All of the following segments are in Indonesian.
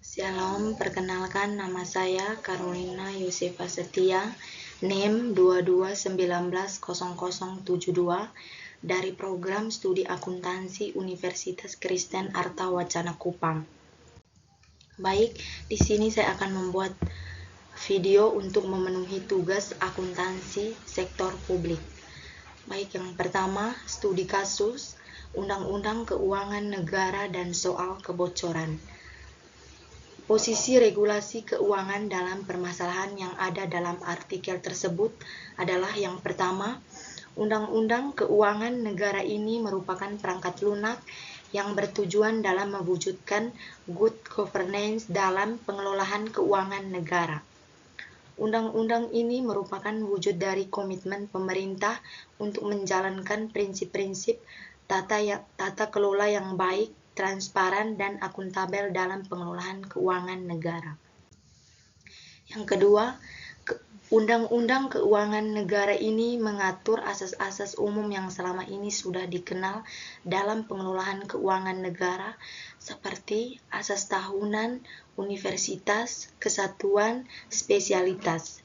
Shalom, perkenalkan nama saya Carolina Yosefa Setia, NIM 22190072 dari program studi akuntansi Universitas Kristen Arta Wacana Kupang. Baik, di sini saya akan membuat video untuk memenuhi tugas akuntansi sektor publik. Baik, yang pertama, studi kasus, Undang-Undang Keuangan Negara dan soal kebocoran. Posisi regulasi keuangan dalam permasalahan yang ada dalam artikel tersebut adalah yang pertama, Undang-Undang Keuangan Negara ini merupakan perangkat lunak yang bertujuan dalam mewujudkan good governance dalam pengelolaan keuangan negara. Undang-undang ini merupakan wujud dari komitmen pemerintah untuk menjalankan prinsip-prinsip tata kelola yang baik, transparan, dan akuntabel dalam pengelolaan keuangan negara. Yang kedua, Undang-Undang Keuangan Negara ini mengatur asas-asas umum yang selama ini sudah dikenal dalam pengelolaan keuangan negara seperti asas tahunan, universitas, kesatuan, spesialitas.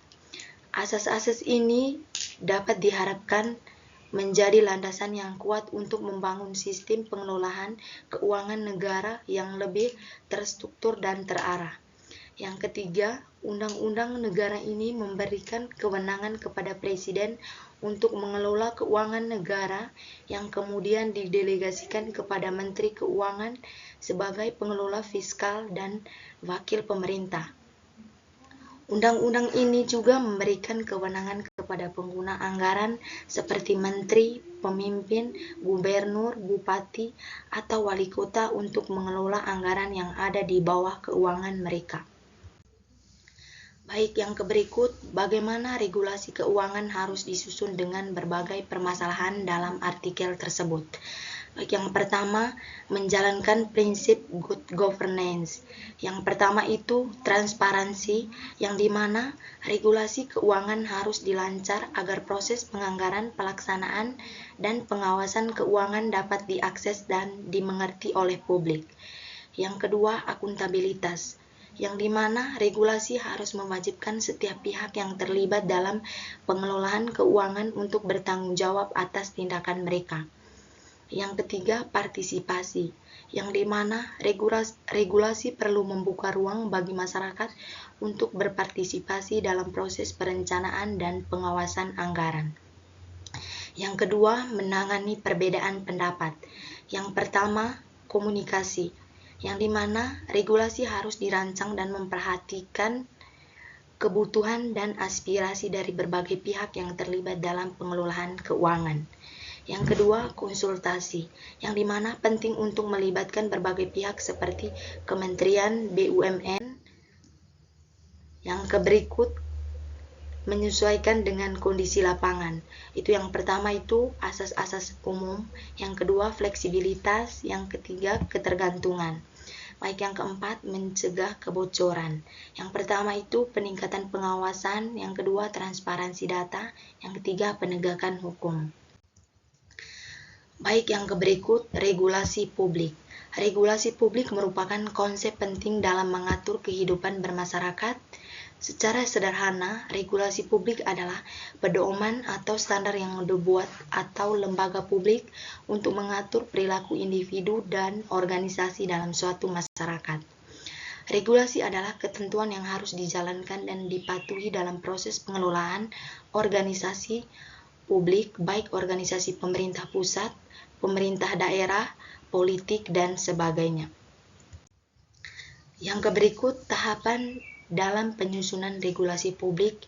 Asas-asas ini dapat diharapkan menjadi landasan yang kuat untuk membangun sistem pengelolaan keuangan negara yang lebih terstruktur dan terarah. Yang ketiga, Undang-Undang Negara ini memberikan kewenangan kepada Presiden untuk mengelola keuangan negara yang kemudian didelegasikan kepada Menteri Keuangan sebagai pengelola fiskal dan wakil pemerintah. Undang-undang ini juga memberikan kewenangan kepada pengguna anggaran seperti menteri, pemimpin, gubernur, bupati, atau wali kota untuk mengelola anggaran yang ada di bawah keuangan mereka. Baik, yang berikut, bagaimana regulasi keuangan harus disusun dengan berbagai permasalahan dalam artikel tersebut. Baik, yang pertama, menjalankan prinsip good governance. Yang pertama itu transparansi, yang dimana regulasi keuangan harus dilancar agar proses penganggaran, pelaksanaan, dan pengawasan keuangan dapat diakses dan dimengerti oleh publik. Yang kedua, akuntabilitas, yang dimana regulasi harus mewajibkan setiap pihak yang terlibat dalam pengelolaan keuangan untuk bertanggung jawab atas tindakan mereka. Yang ketiga, partisipasi, yang dimana regulasi perlu membuka ruang bagi masyarakat untuk berpartisipasi dalam proses perencanaan dan pengawasan anggaran. Yang kedua, menangani perbedaan pendapat. Yang pertama, komunikasi, yang dimana regulasi harus dirancang dan memperhatikan kebutuhan dan aspirasi dari berbagai pihak yang terlibat dalam pengelolaan keuangan. Yang kedua, konsultasi, yang dimana penting untuk melibatkan berbagai pihak seperti Kementerian BUMN. Yang berikut, menyesuaikan dengan kondisi lapangan. Itu yang pertama itu asas-asas umum, yang kedua fleksibilitas, yang ketiga ketergantungan. Baik, yang keempat, mencegah kebocoran. Yang pertama itu peningkatan pengawasan, yang kedua transparansi data, yang ketiga penegakan hukum. Baik, yang berikut, regulasi publik. Regulasi publik merupakan konsep penting dalam mengatur kehidupan bermasyarakat. Secara sederhana, regulasi publik adalah pedoman atau standar yang dibuat atau lembaga publik untuk mengatur perilaku individu dan organisasi dalam suatu masyarakat. Regulasi adalah ketentuan yang harus dijalankan dan dipatuhi dalam proses pengelolaan organisasi publik, baik organisasi pemerintah pusat, pemerintah daerah, politik, dan sebagainya. Yang berikut, tahapan dalam penyusunan regulasi publik.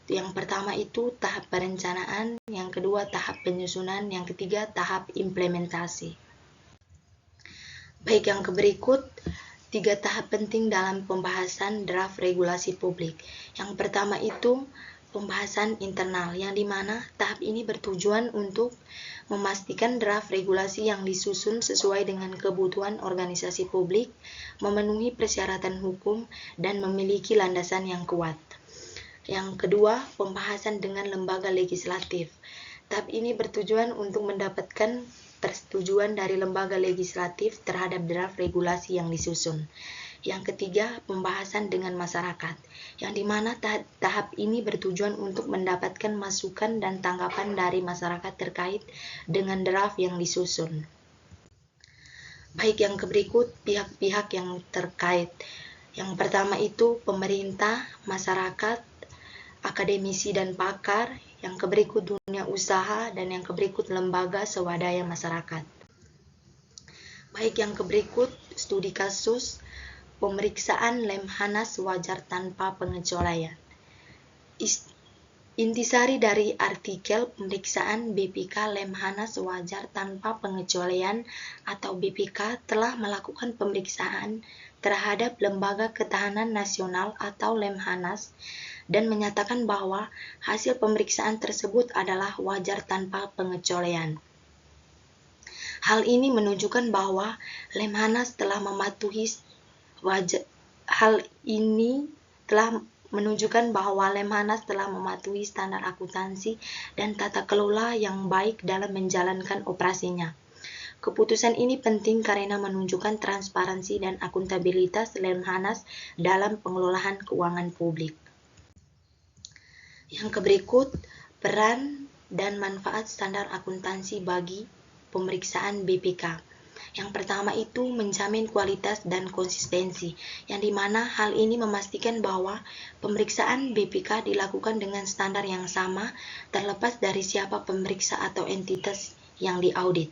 Yang pertama itu tahap perencanaan, yang kedua tahap penyusunan, yang ketiga tahap implementasi. Baik, yang berikut, 3 tahap penting dalam pembahasan draft regulasi publik. Yang pertama itu pembahasan internal, yang dimana tahap ini bertujuan untuk memastikan draft regulasi yang disusun sesuai dengan kebutuhan organisasi publik, memenuhi persyaratan hukum, dan memiliki landasan yang kuat. Yang kedua, pembahasan dengan lembaga legislatif. Tahap ini bertujuan untuk mendapatkan persetujuan dari lembaga legislatif terhadap draft regulasi yang disusun. Yang ketiga, pembahasan dengan masyarakat, yang dimana tahap ini bertujuan untuk mendapatkan masukan dan tanggapan dari masyarakat terkait dengan draft yang disusun. Baik, yang berikut pihak-pihak yang terkait. Yang pertama itu pemerintah, masyarakat, akademisi dan pakar, yang berikut dunia usaha, dan yang berikut lembaga swadaya masyarakat. Baik, yang berikut studi kasus, pemeriksaan Lemhanas wajar tanpa pengecualian. Intisari dari artikel pemeriksaan BPK Lemhanas wajar tanpa pengecualian atau BPK telah melakukan pemeriksaan terhadap Lembaga Ketahanan Nasional atau Lemhanas dan menyatakan bahwa hasil pemeriksaan tersebut adalah wajar tanpa pengecualian. Hal ini menunjukkan bahwa Lemhanas telah mematuhi standar akuntansi dan tata kelola yang baik dalam menjalankan operasinya. Keputusan ini penting karena menunjukkan transparansi dan akuntabilitas Lemhanas dalam pengelolaan keuangan publik. Yang berikut, peran dan manfaat standar akuntansi bagi pemeriksaan BPK. Yang pertama itu menjamin kualitas dan konsistensi, yang dimana hal ini memastikan bahwa pemeriksaan BPK dilakukan dengan standar yang sama terlepas dari siapa pemeriksa atau entitas yang diaudit.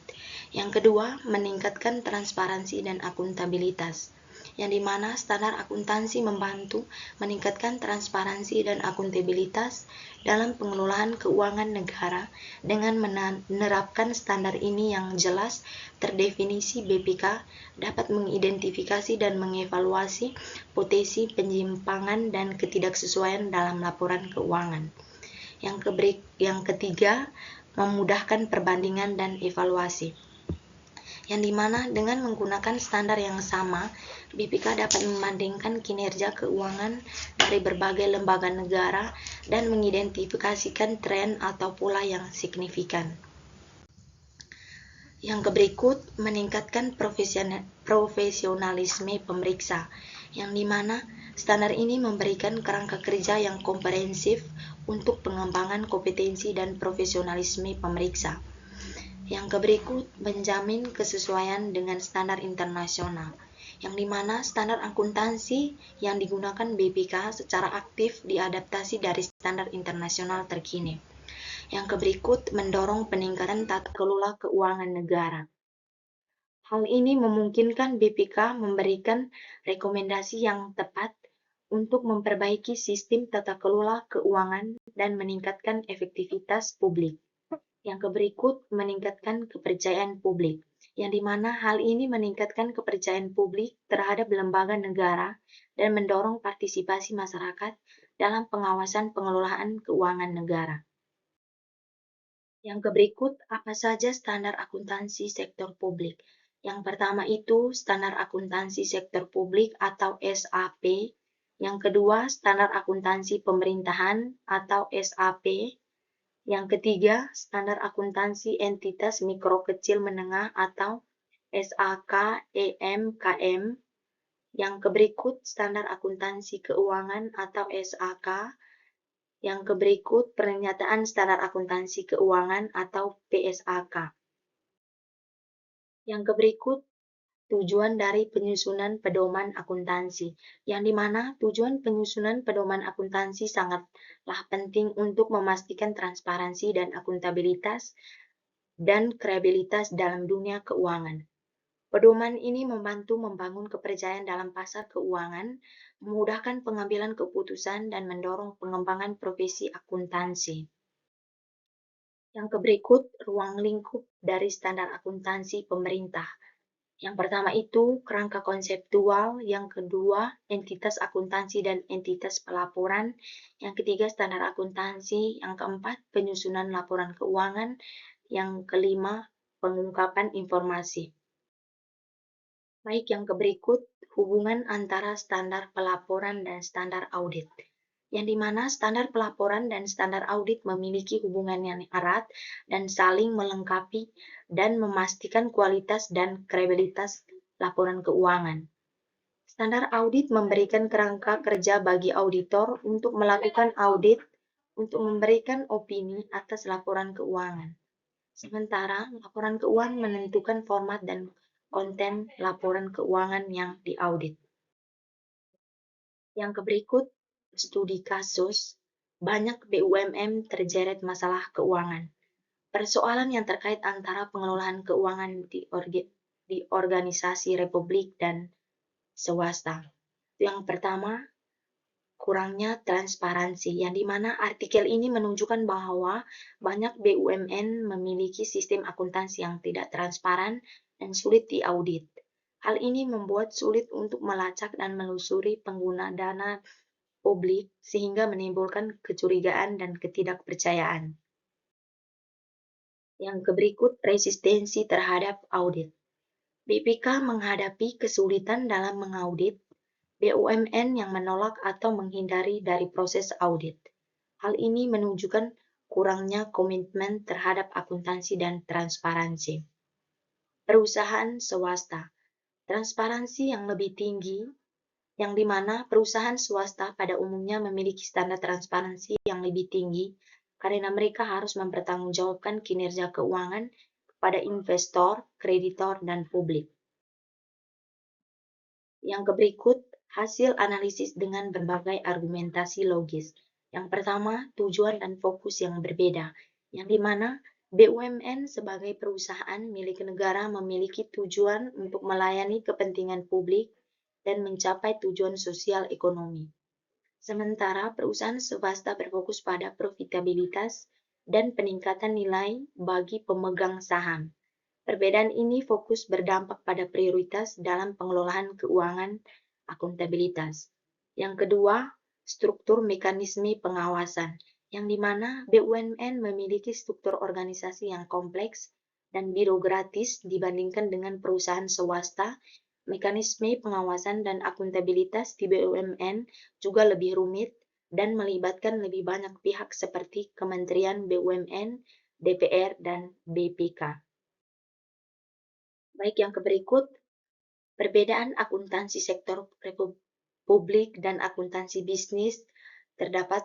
Yang kedua, meningkatkan transparansi dan akuntabilitas, yang dimana standar akuntansi membantu meningkatkan transparansi dan akuntabilitas dalam pengelolaan keuangan negara dengan menerapkan standar ini yang jelas terdefinisi. BPK dapat mengidentifikasi dan mengevaluasi potensi penyimpangan dan ketidaksesuaian dalam laporan keuangan. Yang ketiga, memudahkan perbandingan dan evaluasi, yang dimana dengan menggunakan standar yang sama, BPK dapat membandingkan kinerja keuangan dari berbagai lembaga negara dan mengidentifikasikan tren atau pola yang signifikan. Yang berikut, meningkatkan profesionalisme pemeriksa, yang dimana standar ini memberikan kerangka kerja yang komprehensif untuk pengembangan kompetensi dan profesionalisme pemeriksa. Yang berikut, menjamin kesesuaian dengan standar internasional, yang dimana standar akuntansi yang digunakan BPK secara aktif diadaptasi dari standar internasional terkini. Yang berikut, mendorong peningkatan tata kelola keuangan negara. Hal ini memungkinkan BPK memberikan rekomendasi yang tepat untuk memperbaiki sistem tata kelola keuangan dan meningkatkan efektivitas publik. Yang berikut, meningkatkan kepercayaan publik, yang dimana hal ini meningkatkan kepercayaan publik terhadap lembaga negara dan mendorong partisipasi masyarakat dalam pengawasan pengelolaan keuangan negara. Yang berikut, apa saja standar akuntansi sektor publik? Yang pertama itu standar akuntansi sektor publik atau SAP. Yang kedua, standar akuntansi pemerintahan atau SAP. Yang ketiga, standar akuntansi entitas mikro kecil menengah atau SAK-EMKM. Yang berikut, standar akuntansi keuangan atau SAK. Yang berikut, pernyataan standar akuntansi keuangan atau PSAK. Yang berikut, tujuan dari penyusunan pedoman akuntansi, yang dimana tujuan penyusunan pedoman akuntansi sangatlah penting untuk memastikan transparansi dan akuntabilitas dan kredibilitas dalam dunia keuangan. Pedoman ini membantu membangun kepercayaan dalam pasar keuangan, memudahkan pengambilan keputusan, dan mendorong pengembangan profesi akuntansi. Yang berikut, ruang lingkup dari standar akuntansi pemerintah. Yang pertama itu kerangka konseptual, yang kedua entitas akuntansi dan entitas pelaporan, yang ketiga standar akuntansi, yang keempat penyusunan laporan keuangan, yang kelima pengungkapan informasi. Baik, yang berikut hubungan antara standar pelaporan dan standar audit, yang dimana standar pelaporan dan standar audit memiliki hubungan yang erat dan saling melengkapi dan memastikan kualitas dan kredibilitas laporan keuangan. Standar audit memberikan kerangka kerja bagi auditor untuk melakukan audit untuk memberikan opini atas laporan keuangan. Sementara laporan keuangan menentukan format dan konten laporan keuangan yang diaudit. Yang berikut, studi kasus, banyak BUMN terjerat masalah keuangan. Persoalan yang terkait antara pengelolaan keuangan di organisasi republik dan swasta. Yang pertama, kurangnya transparansi, yang dimana artikel ini menunjukkan bahwa banyak BUMN memiliki sistem akuntansi yang tidak transparan dan sulit diaudit. Hal ini membuat sulit untuk melacak dan menelusuri pengguna dana publik sehingga menimbulkan kecurigaan dan ketidakpercayaan. Yang berikut, resistensi terhadap audit. BPK menghadapi kesulitan dalam mengaudit BUMN yang menolak atau menghindari dari proses audit. Hal ini menunjukkan kurangnya komitmen terhadap akuntansi dan transparansi. Perusahaan swasta, transparansi yang lebih tinggi, yang dimana perusahaan swasta pada umumnya memiliki standar transparansi yang lebih tinggi karena mereka harus mempertanggungjawabkan kinerja keuangan kepada investor, kreditor, dan publik. Yang berikut, hasil analisis dengan berbagai argumentasi logis. Yang pertama, tujuan dan fokus yang berbeda, yang dimana BUMN sebagai perusahaan milik negara memiliki tujuan untuk melayani kepentingan publik dan mencapai tujuan sosial ekonomi. Sementara perusahaan swasta berfokus pada profitabilitas dan peningkatan nilai bagi pemegang saham. Perbedaan ini fokus berdampak pada prioritas dalam pengelolaan keuangan akuntabilitas. Yang kedua, struktur mekanisme pengawasan, yang dimana BUMN memiliki struktur organisasi yang kompleks dan birokratis dibandingkan dengan perusahaan swasta. Mekanisme pengawasan dan akuntabilitas di BUMN juga lebih rumit dan melibatkan lebih banyak pihak seperti Kementerian BUMN, DPR, dan BPK. Baik, yang berikut, perbedaan akuntansi sektor publik dan akuntansi bisnis terdapat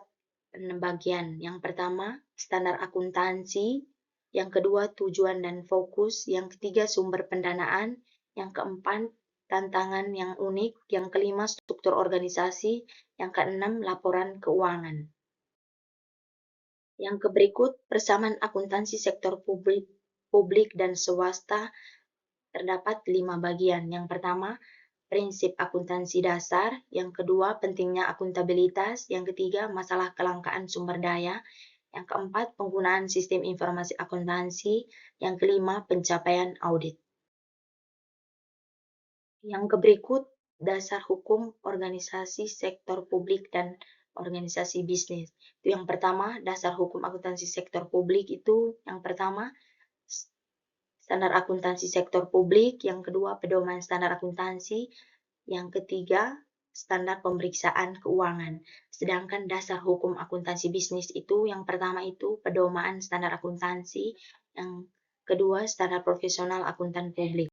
6 bagian. Yang pertama, standar akuntansi. Yang kedua, tujuan dan fokus. Yang ketiga, sumber pendanaan. Yang keempat, tantangan yang unik. Yang kelima, struktur organisasi. Yang keenam, laporan keuangan. Yang berikut, persamaan akuntansi sektor publik dan swasta terdapat 5 bagian. Yang pertama, prinsip akuntansi dasar. Yang kedua, pentingnya akuntabilitas. Yang ketiga, masalah kelangkaan sumber daya. Yang keempat, penggunaan sistem informasi akuntansi. Yang kelima, pencapaian audit. Yang berikut, dasar hukum organisasi sektor publik dan organisasi bisnis. Itu yang pertama, dasar hukum akuntansi sektor publik itu yang pertama, standar akuntansi sektor publik, yang kedua pedoman standar akuntansi, yang ketiga standar pemeriksaan keuangan. Sedangkan dasar hukum akuntansi bisnis itu yang pertama itu pedoman standar akuntansi, yang kedua standar profesional akuntan publik.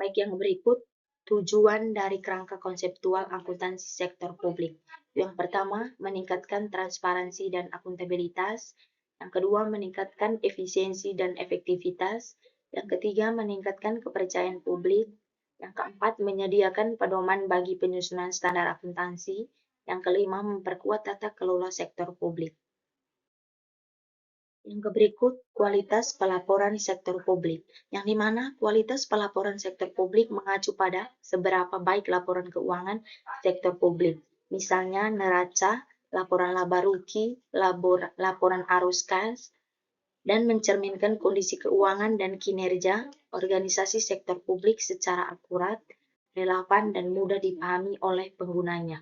Baik, yang berikut tujuan dari kerangka konseptual akuntansi sektor publik. Yang pertama, meningkatkan transparansi dan akuntabilitas. Yang kedua, meningkatkan efisiensi dan efektivitas. Yang ketiga, meningkatkan kepercayaan publik. Yang keempat, menyediakan pedoman bagi penyusunan standar akuntansi. Yang kelima, memperkuat tata kelola sektor publik. Yang berikut, kualitas pelaporan sektor publik, yang dimana kualitas pelaporan sektor publik mengacu pada seberapa baik laporan keuangan sektor publik. Misalnya neraca, laporan laba rugi, laporan arus kas, dan mencerminkan kondisi keuangan dan kinerja organisasi sektor publik secara akurat, relevan, dan mudah dipahami oleh penggunanya.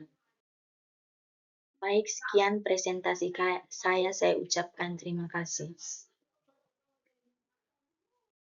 Baik, sekian presentasi saya ucapkan terima kasih.